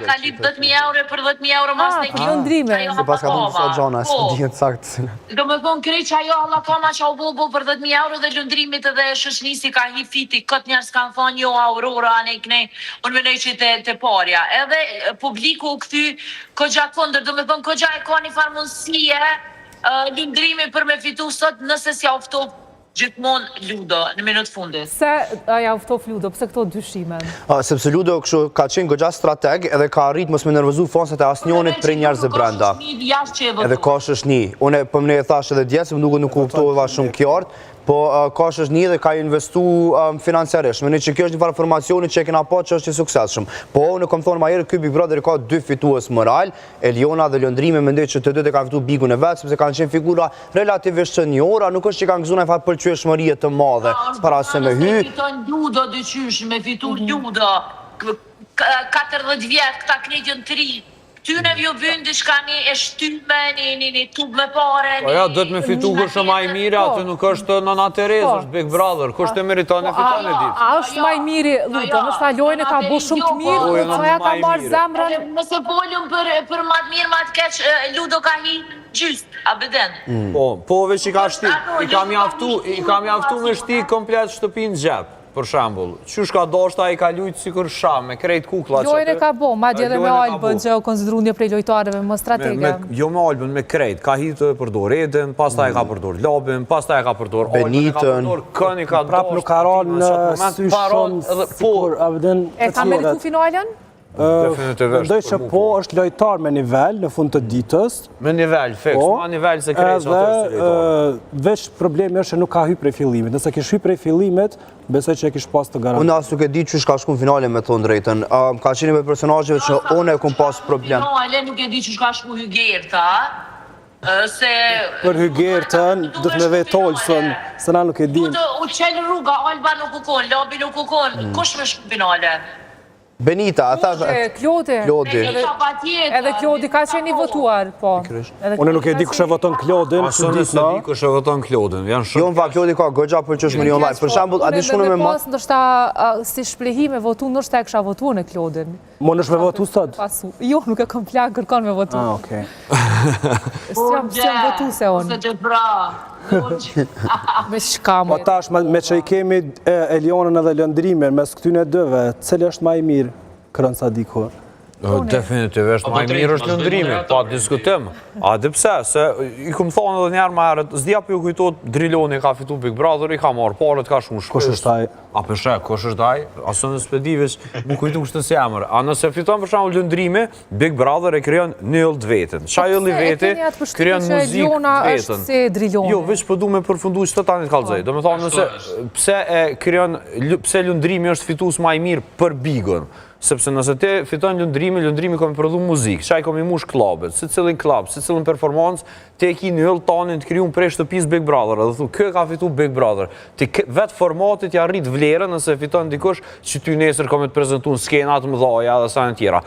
Ka lip 10.000 euro për 10.000 euro mas në ekip. Lëndrime. Se pas ka thonë sa gjona, se dihet saktë. Do me thonë krej që ajo Allah kona që au bobo për 10.000 euro dhe lëndrimit edhe shëshnisi ka hi fiti, këtë njerës kanë thonë jo Aurora, ne i kënej, unë me nejqit të parja. Edhe publiku u këthy këgja këndër, do me thonë këgja e ka një farmënsie lëndrimi për me fitu sot nëse si oftof gjithmon Ludo në minutë fundit. Se aja uftof Ludo, pëse këto dyshimen? Sepse Ludo ka qenë goxha strateg edhe ka arrit mos me nervozu fansat e asnjënit prej njerëzve brenda. Edhe ka shëshni. Unë po më e thash edhe dje se më duket nuk kuptova shumë qartë, po ka shëshni dhe ka investu financiarisht. Mendoj që kjo është një farë informacioni që e kena pa që është i suksesshëm. Po unë kam thonë më herë ky Big Brother ka dy fitues moral, Eliona dhe Lëndrimi, mendoj që të dytë kanë fituar bigun e vet sepse kanë qenë figura relativisht të njohura, nuk është që kanë gëzuar fat pëlqyeshmërie të madhe para se me hy. Fiton Ludo dyqysh, me fitu Ludo 40 vjet, këta kredjën 3. Tyne vjo vynë dishka një e shtyme, një tub me pare. Po ja, do të me fitu kështë maj mire, atë nuk është Nona Terezë, është Big Brother, kështë e meriton e fiton e ditë. A është maj miri, Ludo, nështë ta lojnë e ka bu shumë të mirë, të ja ka marrë zemrën. Nëse polëm për matë mirë, matë keq, Ludo ka hi gjyst, a beden. Po veç i ka shti, i ka mjaftu me shti komplet shtëpin gjep. Për shambull, qysh ka doshta i ka lujtë si kur sham, me krejt kukla. Lojnë e ka bo, ma dje dhe me Albën që o konsideru një prej lojtarëve më stratege. Jo me Albën, me krejt, ka hitë përdor Edin, pas ta e ka përdor Labin, pas ta e ka përdor Benitën. Kën i ka doshta. Prap nuk ka ranë në sy shumë sikur avden të E ka meritu finalen? Mendoj që po është lojtar me nivel në fund të ditës. Me nivel, fix, ma nivel se krejt që atë është lojtar. Veç problemi është që nuk ka hy prej fillimit. Nëse kish hy prej fillimit, besoj që e kish pas të garantuar. Unë as nuk e di që shka shku në finale me thonë drejten. Ka qeni me personajëve që unë e kum pas problem. Finale nuk e di që shka shku Hygerta, se... Për Hygertën, do të me vetë Olson, se na nuk e dim. U qenë rruga, Alba nuk u konë, Labi nuk u konë, kush me shku finale? Benita, a thash... Klodi. Edhe Klodi ka qeni votuar, po. Unë nuk e di kush e voton Klodin, Asë nëse di kush e voton Klodin, janë shumë... Jo, në fakt, Klodi ka goxha pëlqyeshmëri online. Për shembull, a di shkune me pas ndoshta si shplehime votu, ndoshta e kisha votu në Klodin. Mo nësh me votu sot? Jo, nuk e kom plak kërkon me votu. Ah, okej. S'jam votu se unë. Se të bra. Me shkamu. Po tash, me që i kemi Elionën edhe Lëndrimin, mes këtyne dëve, cëllë është ma i mirë kërën sa dikur? Definitivisht, ma i mirë është Lëndrimi, pa diskutim. A di pse, se i këmë thonë edhe njerë ma herët, s'dja për ju kujtot Driloni ka fitu Big Brother, i ka marrë parët, ka shumë shpesht. Kush është taj? A përshe, kush është taj? Asë në spedivis, mu kujtu kështë nësë jamër. A nëse fiton për shumë Lëndrimi, Big Brother e kryon një ëllë të vetën. Qa ëllë i veti, kryon muzik të vetën. Jo, veç përdu me përfundu që të tanit kalzej. Do me thonë nëse pse Lëndrimi është fitus ma i mirë për Bigun. Sepse nëse te fiton Lëndrimi ka me prodhu muzikë, qaj ka me mush klubet, si cilin klub, si cilin performancë, te e ki një ëllë tanin të kriju në prej shtëpis Big Brother, edhe thu, kë ka fitu Big Brother. Ti vetë formatit ja rrit vlerën nëse fiton dikush që ty nesër ka me të prezentu në skenat më dhaja dhe sa në tjera.